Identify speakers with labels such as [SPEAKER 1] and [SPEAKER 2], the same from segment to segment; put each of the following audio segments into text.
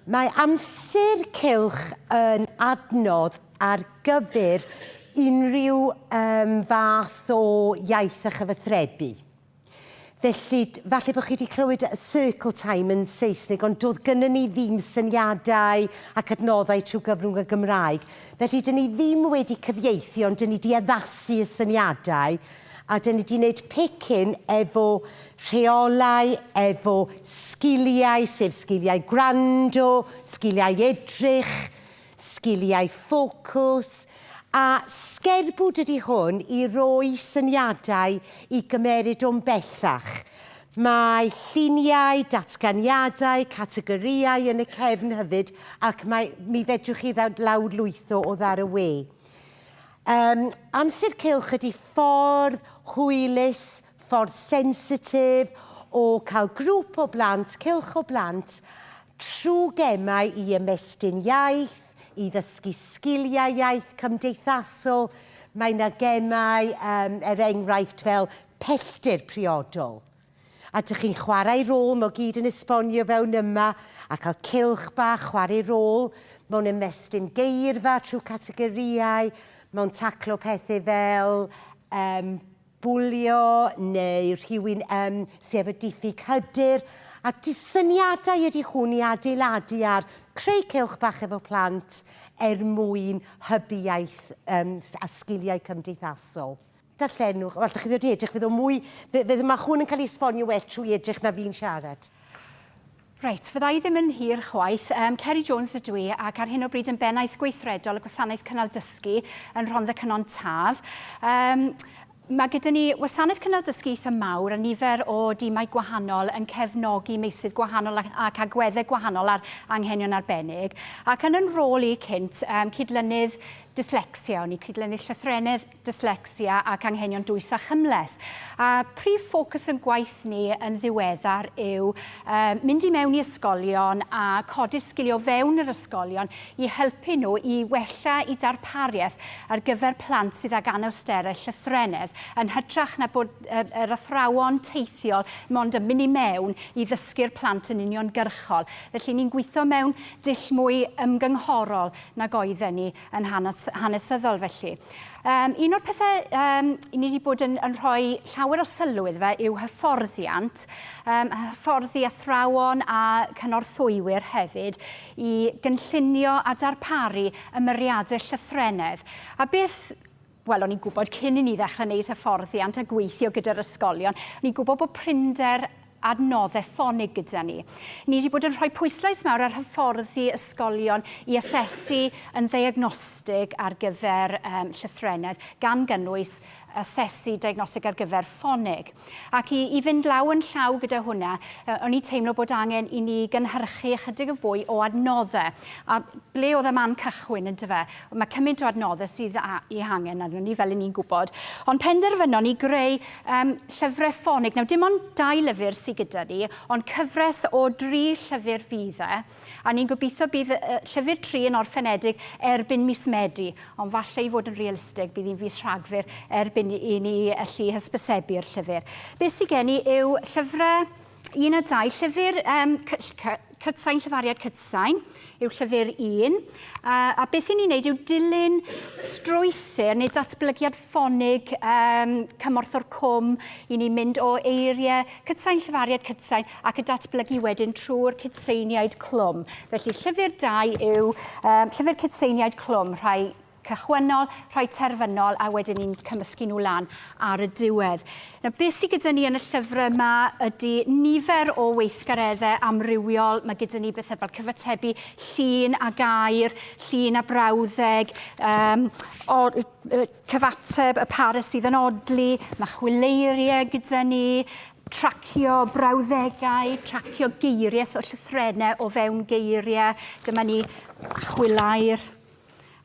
[SPEAKER 1] Mae amser cylch yn adnodd ar gyfer unrhyw fath o iaith a chyfathrebu. Felly, falle bod chi wedi clywed y circle time yn Saesnig, ond doedd gynnon ni ddim syniadau ac adnoddau trwy gyfrwng y Gymraeg. Felly, dyn ni ddim wedi cyfieithu, ond dyn ni wedi addasu y syniadau, a dyn ni wedi gwneud pic-in efo rheolau, efo sgiliau, sef sgiliau gwrando, sgiliau edrych, sgiliau ffocws, a sgerbwd ydy hwn i roi syniadau i gymeryd o'n bellach. Mae lluniau, datganiadau, categoriau yn y cefn hefyd, ac mi fedrwch chi lawrlwytho o ddar y we. Amser cylch ydy ffordd hwylus, ffordd sensitif o cael grŵp o blant, cylch o blant, trwy gemau i ymestyn iaith, i ddysgu sgiliau iaith cymdeithasol. Mae yna gemau, enghraifft fel pellter priodol. A dych chi'n chwarae rôl, mae gyd yn esbonio fewn yma, a cael cylch bach, chwarae rôl, mewn ymestyn geirfa trwy categoriau, mewn taclo pethau fel bwlio neu rhywun sef y diffyg hyder. A syniadau ydy hwn i adeiladu ar creu cylch bach efo plant mwyn hybu iaith a sgiliau cymdeithasol. Darllenwch, wel, chi ddod i edrych, fydd mae hwn yn cael ei esbonio well trwy edrych na fi'n siarad.
[SPEAKER 2] Reit, fydda i ddim yn hir chwaith. Ceri Jones ydw i, ac ar hyn o bryd yn bennaeth gweithredol y Gwasanaeth Cynnal Dysgu yn Rhondda Cynon Taf. Mae gyda ni wasanaeth cynnal dysgu eitha mawr a nifer o dimau gwahanol yn cefnogi meysydd gwahanol ac agweddau gwahanol ar anghenion arbennig. Ac yn yn rôl i cynt, cydlynydd dyslexia, o'n i cydlynydd llythrenedd dyslexia ac anghenion dwys a chymleth. A prif ffocws yn gwaith ni yn ddiweddar yw mynd i mewn i ysgolion a codi'r sgilio fewn yr ysgolion i helpu nhw i wella i darpariaeth ar gyfer plant sydd ag anawsterau llythrenedd yn hytrach na bod yr athrawon teithiol mond yn mynd i mewn i ddysgu'r plant yn uniongyrchol. Felly ni'n gweithio mewn dull mwy ymgynghorol nag oedden ni yn hanesyddol felly. Un o'r pethau ni wedi bod yn rhoi llawer o sylw iddo fe yw hyfforddiant, hyfforddi athrawon a cynorthwywyr hefyd i gynllunio a darparu ymyriadau llythrenedd. A beth Wel, o'n i'n gwybod cyn i ni ddechrau wneud hyfforddiant a gweithio gyda'r ysgolion, o'n i'n gwybod bod prinder adnoddau ffonig gyda ni. Ni wedi bod yn rhoi pwyslais mawr ar hyfforddi ysgolion i asesu yn ddiagnostig ar gyfer llythrenedd gan gynnwys asesu diagnostig ar gyfer ffonig. Ac i fynd law yn llaw gyda hwnna, o'n i teimlo bod angen i ni gynhyrchu ychydig y fwy o adnoddau. A ble oedd y man cychwyn yn dyfa? Mae cymaint o adnoddau sydd i angen arno ni fel ni'n gwybod. Ond penderfynon ni greu llyfrau ffonig. Nawr, dim ond 2 lyfr sydd gyda ni, ond cyfres o 3 llyfr fydd e. A ni'n gobeithio bydd llyfr 3 yn orffenedig erbyn mis Medi. Ond falle i fod yn realistig, bydd hi'n fis Rhagfyr erbyn i ni allu hysbysebu'r llyfr. Be sydd gen i yw llyfrau 1 a 2, llyfr Cytsain, Llyfariad Cytsain, yw llyfr 1. A beth i ni'n neud yw dilyn strwythyr neu datblygiad ffonig cymorth o'r cwm i ni mynd o eiriau Cytsain, Llyfariad Cytsain ac y datblygu wedyn trwy'r cytseiniaid clwm. Felly llyfr 2 yw llyfr cytseiniaid clwm, rhai cychwynnol, rhai terfynol, a wedyn ni'n cymysgu nhw lan ar y diwedd. Nawr, beth sydd gyda ni yn y llyfrau yma ydy nifer o weithgareddau amrywiol. Mae gyda ni bethau fel cyfatebu llun a gair, llun a brawddeg, cyfateb y parau sydd yn odli, mae chwileiriau gyda ni, tracio brawddegau, tracio geiriau, so llythrennau o fewn geiriau. Dyma ni chwilair.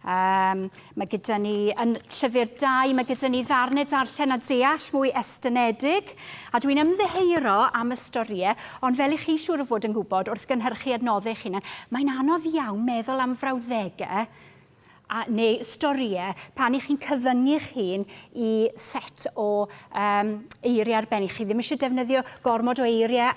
[SPEAKER 2] Mae gyda ni, yn llyfr 2, mae gyda ni ddarnau darllen a deall mwy estynedig, a dwi'n ymddeheiro am y storiau, ond fel i chi siŵr o fod yn gwybod wrth gynhyrchu adnoddau eich hunain, mae'n anodd iawn meddwl am frawddegau neu storiau pan i chi'n cyfyngu chi'n i set o eiriau arbennig. Chi ddim eisiau defnyddio gormod o eiriau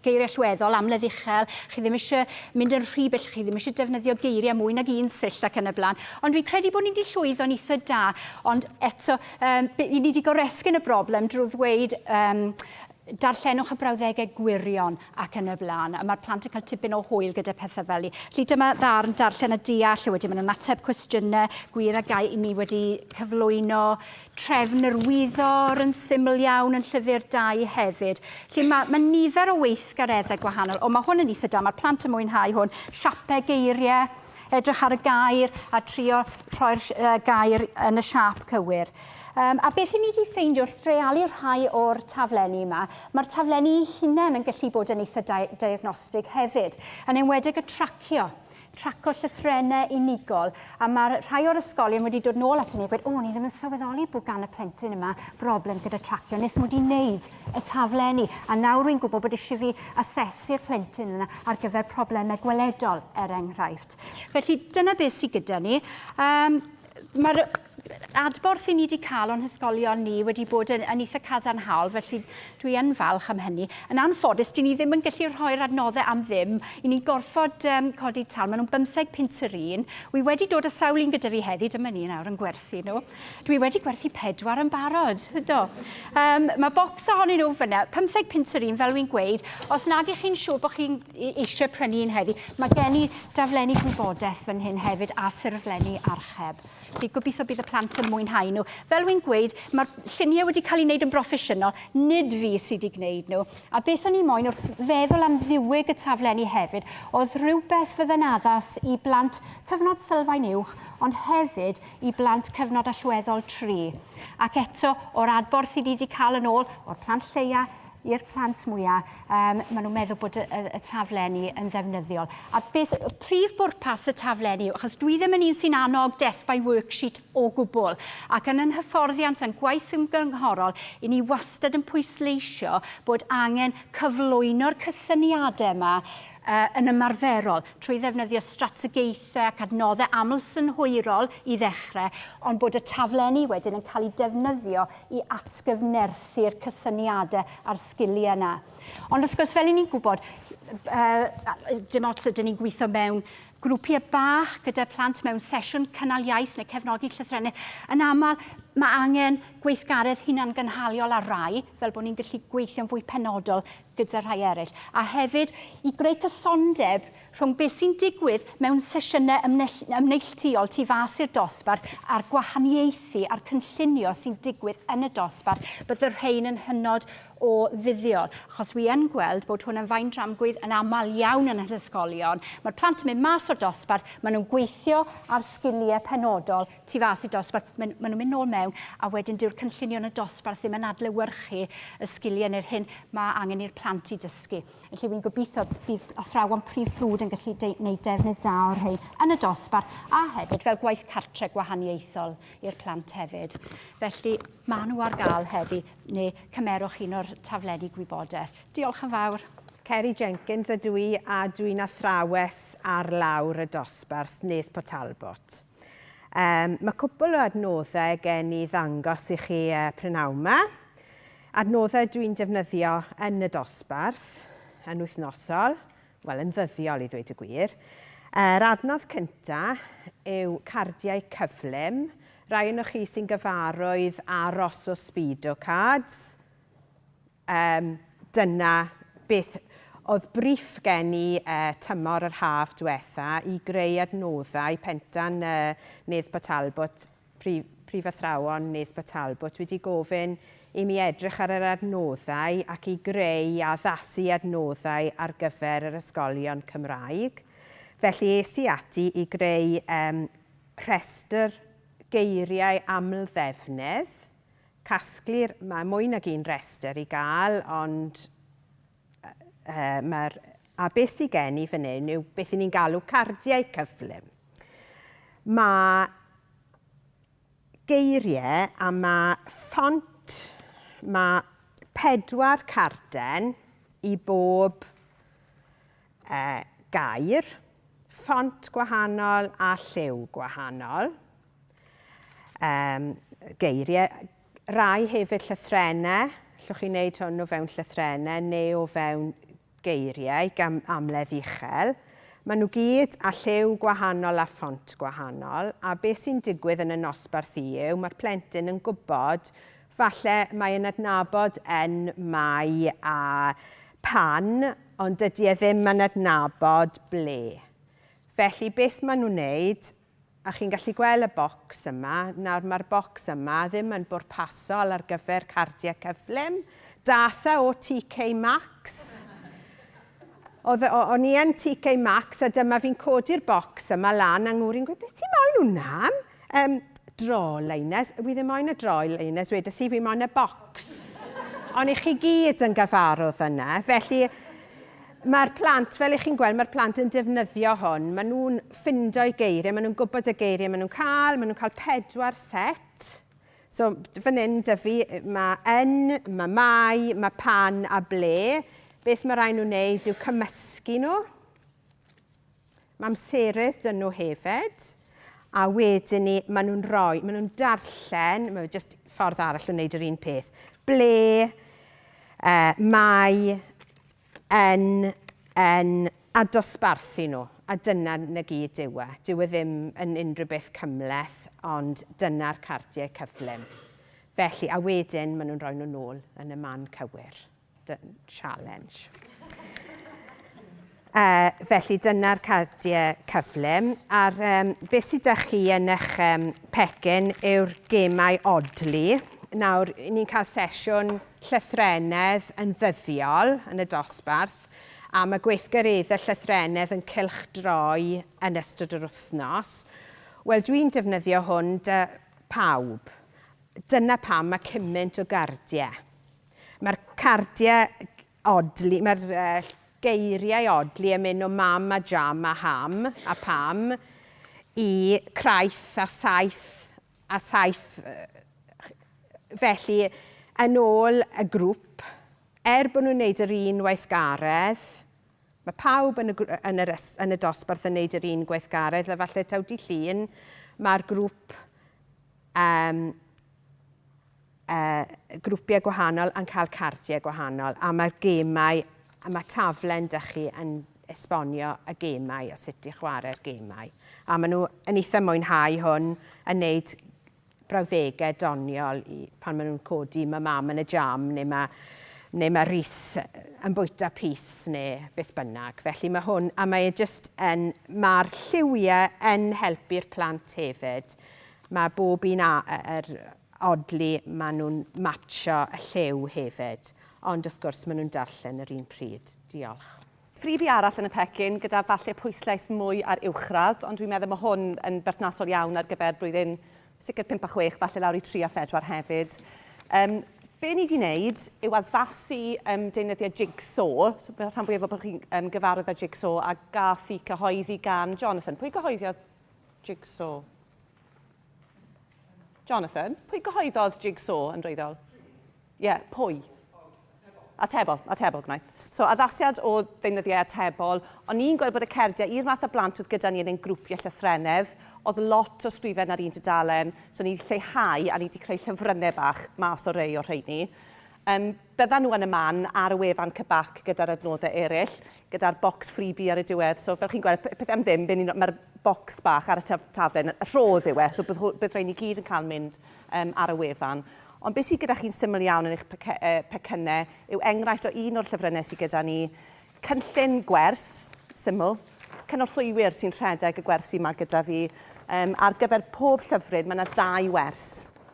[SPEAKER 2] geiriau allweddol, amledd uchel. Chi ddim eisiau mynd yn rhy bell, chi ddim eisiau defnyddio geiriau mwy nag un sill ac yn y blaen. Ond fi'n credu bod ni wedi llwyddo'n eitha da. Ond eto, ni wedi goresgyn y broblem drwy ddweud darllenwch y brawddegau gwirion ac yn y blaen. A mae'r plant yn cael tipyn o hwyl gyda pethau fel ni. Felly dyma ddarn darllen y deall, a wedyn mae'n ateb cwestiynau gwir a gai i ni wedi cyflwyno trefn yr wyddor yn syml iawn yn llyfr 2 hefyd. Felly mae nifer o weithgareddau gwahanol, ond mae hwn yn eitha da, mae'r plant yn mwynhau hwn. Siapau geiriau, edrych ar y gair a trio rhoi'r gair yn y siap cywir. A beth i ni wedi ffeindio wrth dreialu rhai o'r taflenni yma, mae'r taflenni eu hunain yn gallu bod yn eitha diagnostig hefyd. Yn enwedig y tracio llythrennau unigol. A mae rhai o'r ysgolion wedi dod nôl at ni a gweud, ni ddim yn sylweddoli bod gan y plentyn yma broblem gyda tracio. Nes mod i wneud y taflenni. A nawr rwy'n gwybod bod eisiau fi asesu'r plentyn yna ar gyfer problemau gweledol enghraifft. Felly dyna beth sydd gyda ni. Mae'r adborth i ni wedi cael o'n hysgolion ni wedi bod yn eitha cadarnhaol, felly dwi yn falch am hynny. Yn anffodus, dyn ni ddim yn gallu rhoi'r adnoddau am ddim. I ni gorfod codi tal. Maen nhw'n 15 punt yr un. Wi wedi dod â sawl un gyda fi heddi, dyma ni nawr yn gwerthu nhw. Dwi wedi gwerthu 4 yn barod. Mae bocs ohonyn nhw fyna, 15 punt yr un, fel wy'n gweud. Os nag ych chi'n siŵr bod chi'n eisiau prynu un heddi, mae gen i daflenni gwybodaeth fan hyn hefyd a ffurflenni archeb. Felly gobeithio bydd y plant yn mwynhau nhw. Fel wy'n gweud, mae'r lluniau wedi cael ei wneud yn broffesiynol, nid fi sydd wedi gwneud nhw. A beth o'n i moyn wrth feddwl am ddiwyg y taflenni hefyd, oedd rhywbeth fydda'n addas i blant cyfnod sylfaen uwch, ond hefyd i blant cyfnod allweddol 3. Ac eto, o'r adborth i ni wedi cael yn ôl, o'r plant lleia, i'r plant mwyaf, maen nhw'n meddwl bod y taflenni yn ddefnyddiol. A beth, prif bwrpas y taflenni, achos dwi ddim yn un sy'n annog death by worksheet o gwbl, ac yn hyfforddiant yn gwaith ymgynghorol, i ni wastad yn pwysleisio bod angen cyflwyno'r cysyniadau yma yn ymarferol, trwy ddefnyddio strategaethau ac adnoddau aml synhwyrol i ddechrau, ond bod y taflenni wedyn yn cael ei defnyddio i atgyfnerthu'r cysyniadau a'r sgiliau yna. Ond wrth gwrs, fel i ni'n gwybod, dim ots ydyn ni'n gweithio mewn grwpiau bach gyda plant mewn sesiwn cynnal iaith neu cefnogi llythrennau. Yn aml, mae angen gweithgaredd hunangynhaliol ar rai, fel bod ni'n gallu gweithio'n fwy penodol gyda rhai eraill. A hefyd, i greu cysondeb rhwng beth sy'n digwydd mewn sesiynau ymneilltuol tu fas i'r dosbarth a'r gwahaniaethu a'r cynllunio sy'n digwydd yn y dosbarth, bydd yr rhain yn hynod o fuddiol. Achos wi yn gweld bod hwn yn faen dramgwydd yn aml iawn yn yr ysgolion. Mae'r plant yn mynd mas o'r dosbarth, maen nhw'n gweithio ar sgiliau penodol tu fas i'r dosbarth, maen nhw'n mynd nôl mewn, a wedyn dyw'r cynllunio yn y dosbarth ddim yn adlewyrchu y sgiliau neu'r hyn mae angen i'r plant i dysgu. Felly wy'n gobeithio bydd athrawon prif ffrwd yn gallu gwneud defnydd da o'r rhain yn y dosbarth a hefyd fel gwaith cartre gwahaniaethol i'r plant hefyd. Felly maen nhw ar gael heddi neu cymerwch un o'r taflenni gwybodaeth. Diolch yn fawr.
[SPEAKER 1] Ceri Jenkins ydw i a dwi'n athrawes ar lawr y dosbarth Nedd Potalbot. Mae cwbl o adnoddau gen i ddangos i chi prynawn yma. Adnoddau dwi'n defnyddio yn y dosbarth, yn wythnosol, wel yn ddyddiol i ddweud y gwir. Yr adnodd cyntaf yw cardiau cyflym. Rai o'n chi sy'n gyfarwydd aros o speedo cards. Dyna beth oedd brief gen i tymor yr haf diwetha i greu adnoddau pentan Nedd Potalbot, prif athrawon Nedd Potalbot wedi gofyn i mi edrych ar yr adnoddau ac i greu a addasu adnoddau ar gyfer yr ysgolion Cymraeg. Felly es i ati i greu rhestr geiriau aml ddefnydd. Casglir, mae mwy nag un rhestr i gael, ond a beth sydd gen i fan hyn yw beth ni'n galw cardiau cyflym. Mae geiriau a mae ffont, mae 4 carden i bob gair,
[SPEAKER 3] ffont gwahanol a lliw gwahanol. Geiriau. Rai hefyd llythrennau. Llwch chi wneud hwn o fewn llythrennau neu o fewn geiriau gan amledd uchel. Maen nhw gyd a lliw gwahanol a ffont gwahanol, a beth sy'n digwydd yn y nosbarth yw, mae'r plentyn yn gwybod falle mae'n adnabod en, mai a pan, ond dydy e ddim yn adnabod ble. Felly beth maen nhw'n wneud, a chi'n gallu gweld y bocs yma, nawr mae'r bocs yma ddim yn bwrpasol ar gyfer cardiau cyflym, datha o CBAC. O'n i yn CBAC a dyma fi'n codi'r bocs yma lan a ngwri'n gweud, beth ti'n moyn hwnna? Droliners, wi ddim moyn y droliners, wedes i fi moyn y bocs. Ond i chi gyd yn gyfarwydd yna, felly mae'r plant, fel i chi'n gweld, mae'r plant yn defnyddio hwn. Maen nhw'n ffindo'i geiriau, maen nhw'n gwybod y geiriau maen nhw'n cael 4 set. So, fan hyn, dyfu, mae yn, mae mai, mae pan a ble. Beth mae rhaid nhw'n wneud yw cymysgu nhw. Mae amserydd dyn nhw hefyd. A wedyn ni, maen nhw'n darllen, mae'n jyst ffordd arall o wneud yr un peth. Ble, mai, yn, a dosbarthu nhw. A dyna na gyd yw e. Dyw e ddim yn unrhyw beth cymleth, ond dyna'r cardiau cyflym. Felly, a wedyn maen nhw'n rhoi nhw nôl yn y man cywir. Challenge. Felly dyna'r cardiau cyflym. A'r beth sydd â chi yn eich pecyn yw'r gemau odli. Nawr, ni'n cael sesiwn llythrennedd yn ddyddiol yn y dosbarth, a mae gweithgareddau llythrennedd yn cylchdroi yn ystod yr wythnos. Wel, dwi'n defnyddio hwn dy pawb. Dyna pam mae cymaint o gardiau. Mae'r cardiau odli, mae'r geiriau odli yn mynd o mam a jam a ham a pam i craith a saith. Felly, yn ôl y grŵp, bod nhw'n gwneud yr un weithgaredd, mae pawb yn y dosbarth yn gwneud yr un gweithgaredd, a falle taw di llun, mae'r grŵp grwpiau gwahanol yn cael cardiau gwahanol, a mae'r gemau, a mae taflen dych chi yn esbonio y gemau a sut i chwarae'r gemau. A maen nhw yn eitha mwynhau hwn yn gwneud brawddegau doniol pan maen nhw'n codi mae mam yn y jam neu mae Rhys yn bwyta pys neu beth bynnag. Felly mae hwn, a mae'r lliwiau yn helpu'r plant hefyd. Mae bob un yr odli maen nhw'n matcho y lliw hefyd. Ond wrth gwrs maen nhw'n darllen yr un pryd. Diolch.
[SPEAKER 4] Ffribi arall yn y pecyn gyda falle pwyslais mwy ar uwchradd, ond dwi'n meddwl mae hwn yn berthnasol iawn ar gyfer blwyddyn sicr 5 a 6, falle lawr i 3 a 4 hefyd. Be ni wedi wneud yw addasu deunyddiau jigsaw, so rhan fwyaf o bod chi'n gyfarwydd â jigsaw, a gath i cyhoeddi gan Jonathan. Pwy gyhoeddiodd jigsaw? Jonathan, pwy gyhoeddodd jigsaw yn rwyddol? Ie, pwy? Atebol gwnaeth. So, addasiad o ddeunyddiau atebol, ond ni'n gweld bod y cerdiau, i'r math o blant oedd gyda ni yn ein grwpiau llythrennedd, oedd lot o sgrifen ar un dudalen, so ni wedi lleihau a ni wedi creu llyfrynau bach mas o rei o rheini. Byddan nhw yn y man ar y wefan CBAC gyda'r adnoddau eraill, gyda'r bocs freebie ar y diwedd. So, fel chi'n gweld, peth am ddim, mae'r bocs bach ar y taflen, y rhodd yw e, so bydd rhaid ni gyd yn cael mynd ar y wefan. Ond beth sydd gyda chi'n syml iawn yn eich pecynau yw enghraifft o un o'r llyfrynau sydd gyda ni. Cynllun gwers, syml, cynorthwywyr sy'n rhedeg y gwersi yma gyda fi. Ar gyfer pob llyfryd, mae yna 2 wers.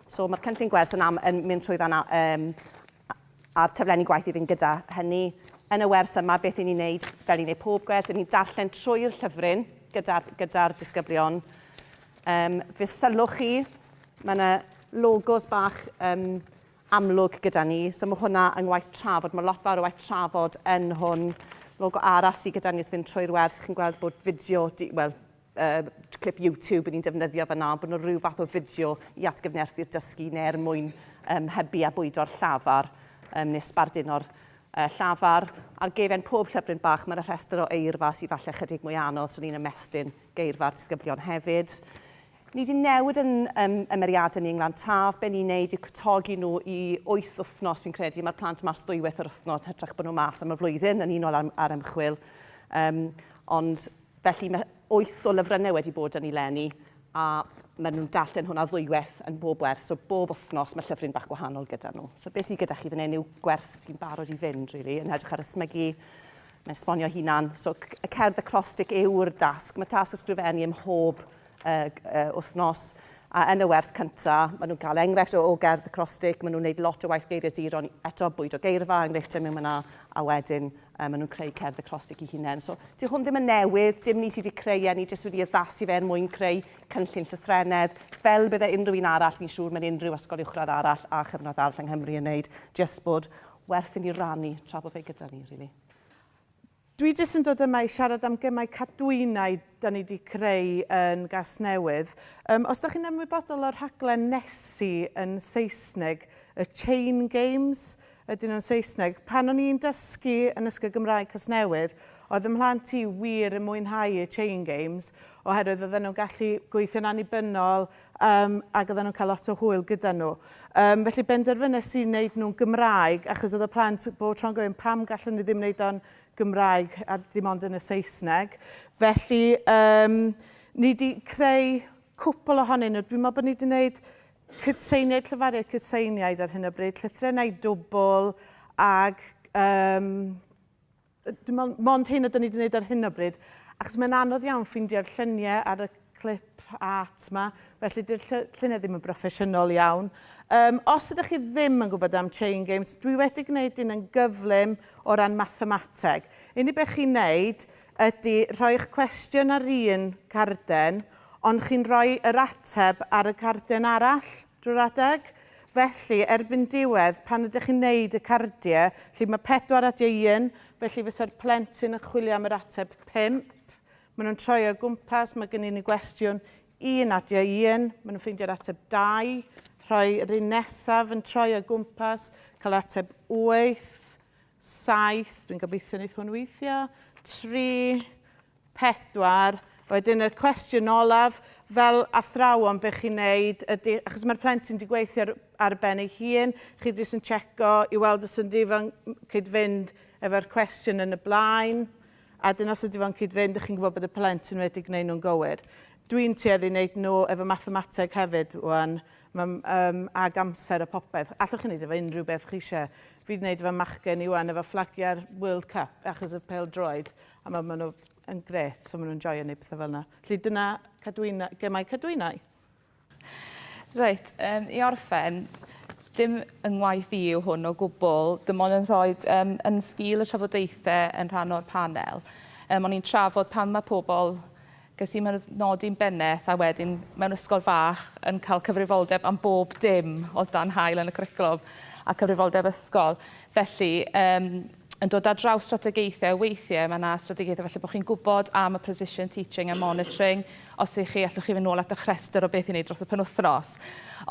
[SPEAKER 4] So mae'r cynllun gwers yn mynd trwy ddan a'r taflenni gwaith i fi'n gyda hynny. Yn y wers yma, beth i ni'n neud, fel i'n neud pob gwers, ni'n darllen trwy'r llyfryn gyda'r disgyblion. Fe sylwch chi, mae yna logos bach amlwg gyda ni, so mae hwnna yn waith trafod, mae lot fawr o waith trafod yn hwn. Logo arall sydd gyda ni wrth fynd trwy'r wers, chi'n gweld bod fideo, clip YouTube yn ni'n defnyddio fyna, bod nhw rhyw fath o fideo i atgyfnerthu'r dysgu neu mwyn hybu a bwydo'r llafar neu sbardino'r llafar. Ar gefen pob llyfryn bach, mae'r rhestr o eirfa sydd falle chydig mwy anodd, so ni'n ymestyn geirfa'r disgyblion hefyd. Ni wedi newid yn ymeriadau ni yng Nglan Taf. Be ni'n neud i cytogi nhw i 8 wythnos, fi'n credu. Mae'r plant mas dwywaith yr wythnos, hytrach bod nhw mas am y flwyddyn yn unol ar ymchwil. Ond felly mae 8 o lyfrynau wedi bod yn ei leni, a maen nhw'n darllen hwnna ddwywaith yn bob wers, so bob wythnos mae llyfryn bach gwahanol gyda nhw. So beth sydd gyda chi fan hyn yw gwers sy'n barod i fynd, really, yn edrych ar ysmygu, mae'n esbonio hunan. So y cerdd acrostig yw'r dasg. Mae tasg ysgrifennu ym mhob wythnos. A yn y wers cyntaf, maen nhw'n cael enghraifft o gerdd acrostig, maen nhw'n gwneud lot o waith geiriaduron, eto bwyd o geirfa, enghreifftiau mewn yna, a wedyn maen nhw'n creu cerdd acrostig i hunain. So, di hwn ddim yn newydd, dim ni sydd wedi creu ni jyst wedi addasu fe mwyn creu cynllun llythrenedd. Fel bydde unrhyw un arall, fi'n siŵr mae'n unrhyw ysgol uwchradd arall a chyfnod arall yng Nghymru yn wneud, jyst bod werth i ni rannu tra bod fe gyda ni, really.
[SPEAKER 5] Dwi jyst yn dod yma i siarad am gemau cadwynau da ni wedi creu yn Gasnewydd. Os da chi'n ymwybodol o'r rhaglen Nessie yn Saesneg, y Chain Games, ydyn nhw'n Saesneg, pan o'n i'n dysgu yn Ysgol Gymraeg Casnewydd, oedd ymhlant i wir yn mwynhau y Chain Games, oherwydd oedden nhw'n gallu gweithio'n annibynnol ac oedden nhw'n cael lot o hwyl gyda nhw. Felly benderfynnes i wneud nhw'n Gymraeg, achos oedd y plant bob tro'n gofyn pam gallwn ni ddim wneud o'n Gymraeg a dim ond yn y Saesneg. Felly, ni wedi creu cwpl ohonyn nhw. Dwi'n meddwl bod ni wedi gwneud cytseiniaid, llyfariau cytseiniaid ar hyn o bryd, llythrennau dwbl ac dwi'n meddwl, mond hyn ydyn ni wedi gwneud ar hyn o bryd, achos mae'n anodd iawn ffeindio'r lluniau ar y clip art yma, felly dy'r lluniau ddim yn broffesiynol iawn. Os ydych chi ddim yn gwybod am Chain Games, dwi wedi gwneud un yn gyflym o ran mathemateg. Unig beth chi'n neud ydy rhoi'ch cwestiwn ar un carden, ond chi'n rhoi yr ateb ar y carden arall drwy'r adeg. Felly, erbyn diwedd, pan ydych chi'n neud y cardiau, lle mae 4 adio 1, felly fysa'r plentyn yn chwilio am yr ateb 5. Maen nhw'n troi o gwmpas, mae gen i ni gwestiwn 1 adio 1, maen nhw'n ffeindio'r ateb 2, rhoi yr un nesaf yn troi o gwmpas, cael ateb 8, 7, dwi'n gobeithio wneud hwn weithio, 3, 4, wedyn y cwestiwn olaf, fel athrawon beth chi'n neud, achos mae'r plentyn wedi gweithio ar ben ei hun, chi jyst yn checo i weld os ydy fo'n cyd-fynd efo'r cwestiwn yn y blaen, a dyn os ydy fo'n cyd-fynd, ych chi'n gwybod bod y plentyn wedi gwneud nhw'n gywir. Dwi'n tueddu wneud nhw efo mathemateg hefyd, wan, ag amser a popeth. Allwch chi wneud efo unrhyw beth chi eisiau. Fi wedi wneud efo machgen i wan efo fflagiau'r World Cup, achos y pêl-droed, a maen nhw yn gret, so maen nhw'n joio neu bethau fel yna. Felly dyna gemau cadwynau.
[SPEAKER 6] Reit, i orffen, dim yngwaith i yw hwn o gwbl, dim ond yn rhoi yn sgil y trafodaethau yn rhan o'r panel. O'n i'n trafod pan mae pobl ges i'n nodi'n benneth a wedyn mewn ysgol fach yn cael cyfrifoldeb am bob dim oedd dan hael yn y cwricwlwm a cyfrifoldeb ysgol. Felly, yn dod ar draws strategaethau, weithiau mae yna strategaethau felly bod chi'n gwybod am y precision teaching a monitoring, os ych chi allwch chi fynd nôl at y chrestr o beth i wneud dros y penwythnos.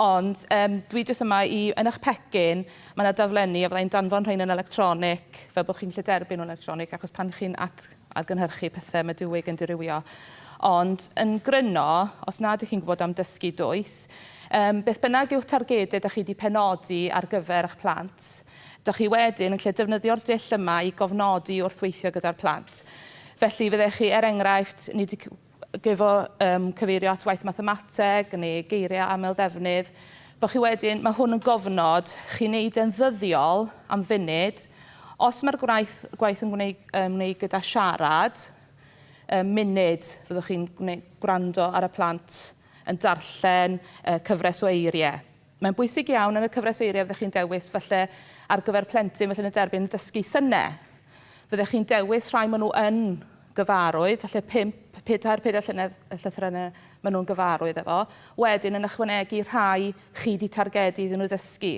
[SPEAKER 6] Ond dwi jyst yma yn eich pecyn, mae yna daflenni a fyddai'n danfon rhain yn electronic, fel bod chi'n lle derbyn nhw'n electronic, achos pan chi'n argynhyrchu pethau mae diwig yn dirywio. Ond yn gryno, os nad ych chi'n gwybod am dysgu dwys, beth bynnag yw'ch targedau ydych chi wedi penodi ar gyfer eich plant, ydych chi wedyn yn lle defnyddio'r dull yma i gofnodi wrth weithio gyda'r plant. Felly fyddech chi, enghraifft, ni wedi gyfo cyfeirio at waith mathemateg neu geiriau aml ddefnydd, bod chi wedyn, mae hwn yn gofnod, chi'n neud yn ddyddiol am funud, os mae'r gwaith yn gwneud gyda siarad, munud fyddwch chi'n gwrando ar y plant yn darllen cyfres o eiriau. Mae'n bwysig iawn yn y cyfres o eiriau fyddwch chi'n dewis falle ar gyfer plentyn felly yn y derbyn dysgu synnau. Fyddwch chi'n dewis rhai maen nhw yn gyfarwydd, falle 4 llythrennau maen nhw'n gyfarwydd efo. Wedyn yn ychwanegu rhai chi di targedu iddyn nhw ddysgu.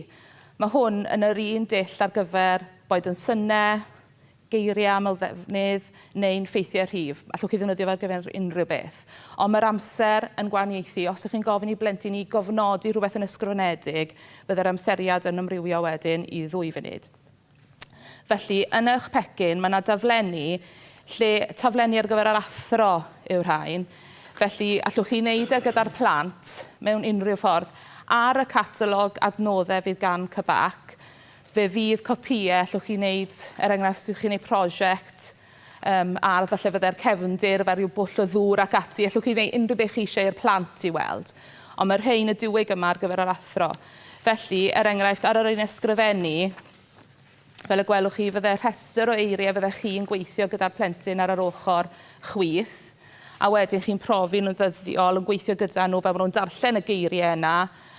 [SPEAKER 6] Mae hwn yn yr un dull ar gyfer boed yn synnau, geiriau aml ddefnydd neu'n ffeithiau rhif. Allwch chi ddefnyddio fel gyfer unrhyw beth. Ond mae'r amser yn gwahaniaethu. Os ydych chi'n gofyn i blentyn i gofnodi rhywbeth yn ysgrifenedig, byddai'r amseriad yn ymrywio wedyn i 2 funud. Felly, yn eich pecyn, mae yna daflenni lle taflenni ar gyfer yr athro yw'r rhain. Felly, allwch chi wneud e gyda'r plant mewn unrhyw ffordd ar y catalog adnoddau fydd gan CBAC. Fe fydd copïau allwch chi wneud, enghraifft, allwch chi wneud prosiect ar falle fydde'r cefndir fel yw bwll o ddŵr ac ati. Allwch chi wneud unrhyw beth chi eisiau i'r plant i weld. Ond mae'r rhain y diwyg yma ar gyfer yr athro. Felly, enghraifft, ar yr un ysgrifennu, fel y gwelwch chi, fydde rhestr o eiriau fyddech chi'n gweithio gyda'r plentyn ar yr ochr chwith, a wedyn chi'n profi nhw'n ddyddiol yn gweithio gyda nhw fel maen nhw'n darllen y geiriau yna,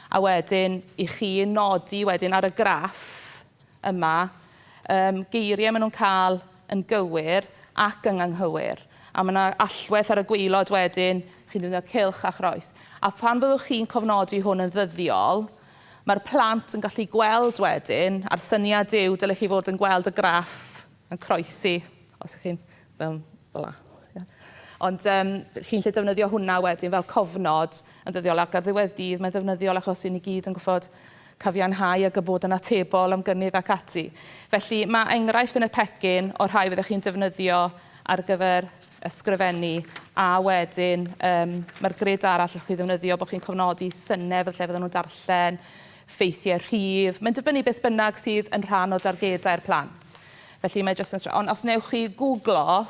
[SPEAKER 6] a wedyn i chi nodi wedyn ar y graff yma, geiriau maen nhw'n cael yn gywir ac yn anghywir. A mae yna allwedd ar y gwaelod wedyn, chi'n defnyddio cylch a chroes. A pan byddwch chi'n cofnodi hwn yn ddyddiol, mae'r plant yn gallu gweld wedyn, a'r syniad yw dylech chi fod yn gweld y graff yn croesi, os ych chi'n fel la. Ond chi'n lle defnyddio hwnna wedyn fel cofnod yn ddyddiol, ac ar ddiwedd dydd mae'n ddefnyddiol achos i ni gyd yn goffod cafianhau ac y bod yn atebol am gynnydd ac ati. Felly mae enghraifft yn y pecyn o'r rhai fyddech chi'n defnyddio ar gyfer ysgrifennu, a wedyn mae'r grid arall allwch chi ddefnyddio bod chi'n cofnodi synedd lle fydden nhw'n darllen, ffeithiau rhif. Mae'n dibynnu beth bynnag sydd yn rhan o dargedau'r plant. Felly mae jyst yn... Ond os newch chi googlo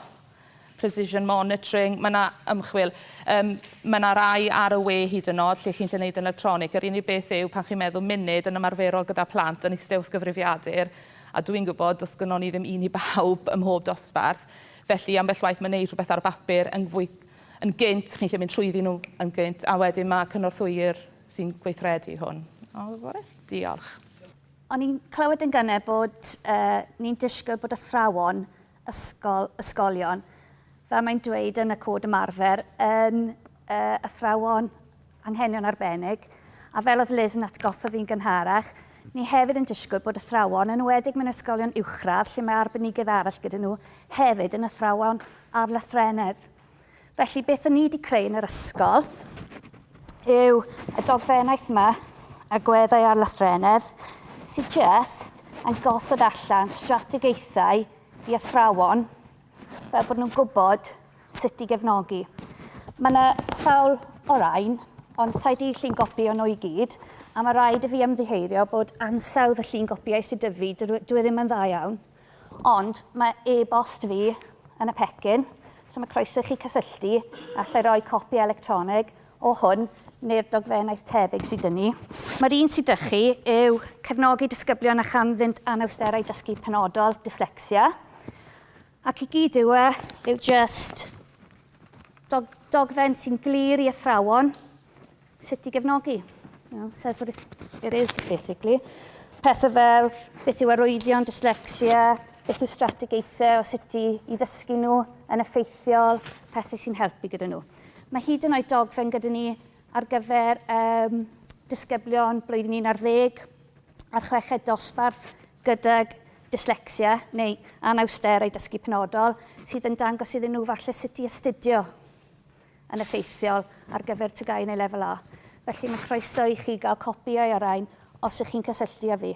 [SPEAKER 6] precision monitoring, mae yna ymchwil. Mae yna rai ar y we hyd yn oed lle chi'n lle wneud yn electronig. Yr unig beth yw pan chi'n meddwl munud yn ymarferol gyda plant yn eistedd gyfrifiadur, a dwi'n gwybod dos gynnon ni ddim un i bawb ym mhob dosbarth. Felly ambell waith mae'n neud rhywbeth ar bapur yn gynt, chi'n lle mynd trwyddi nhw yn gynt, a wedyn mae cynorthwyr sy'n gweithredu hwn. Diolch.
[SPEAKER 2] O'n i'n clywed yn gynne bod ni'n disgwyl bod athrawon ysgolion, fel mae'n dweud yn y cod ymarfer, yn athrawon anghenion arbennig, a fel oedd Liz yn atgoffa fi'n gynharach, ni hefyd yn disgwyl bod athrawon, yn enwedig mewn ysgolion uwchradd, lle mae arbenigedd arall gyda nhw, hefyd yn athrawon ar lythrenedd. Felly, beth o'n ni wedi creu yn yr ysgol yw y dogfennaeth yma, agweddau ar lythrenedd, sydd jyst yn gosod allan strategaethau i athrawon, fel bod nhw'n gwybod sut i gefnogi. Mae yna sawl o rain, ond sa'i di llun gopio nhw i gyd, a mae rhaid i fi ymddiheurio bod ansawdd y llun gopiau sydd dy fi, dwi ddim yn dda iawn, ond mae e-bost fi yn y pecyn, so mae croeso chi cysylltu, allai roi copi electronig o hwn, neu'r dogfennaeth tebyg sydd dyn ni. Mae'r un sydd dy chi yw cefnogi disgyblion a chanddynt anawsterau dysgu penodol, dyslexia. Ac i gyd yw just dogfen sy'n glir i athrawon sut i gefnogi. Says what it is, basically. Pethau fel beth yw arwyddion, dyslexia, beth yw strategaethau o sut i ddysgu nhw yn effeithiol, pethau sy'n helpu gyda nhw. Mae hyd yn oed dogfen gyda ni ar gyfer disgyblion blwyddyn 11 a'r 6 dosbarth gyda dyslexia neu anawsterau dysgu penodol sydd yn dangos iddyn nhw falle sut i astudio yn effeithiol ar gyfer tygau neu lefel A. Felly mae croeso i chi gael copïau o'r rhain os ych chi'n cysylltu â fi.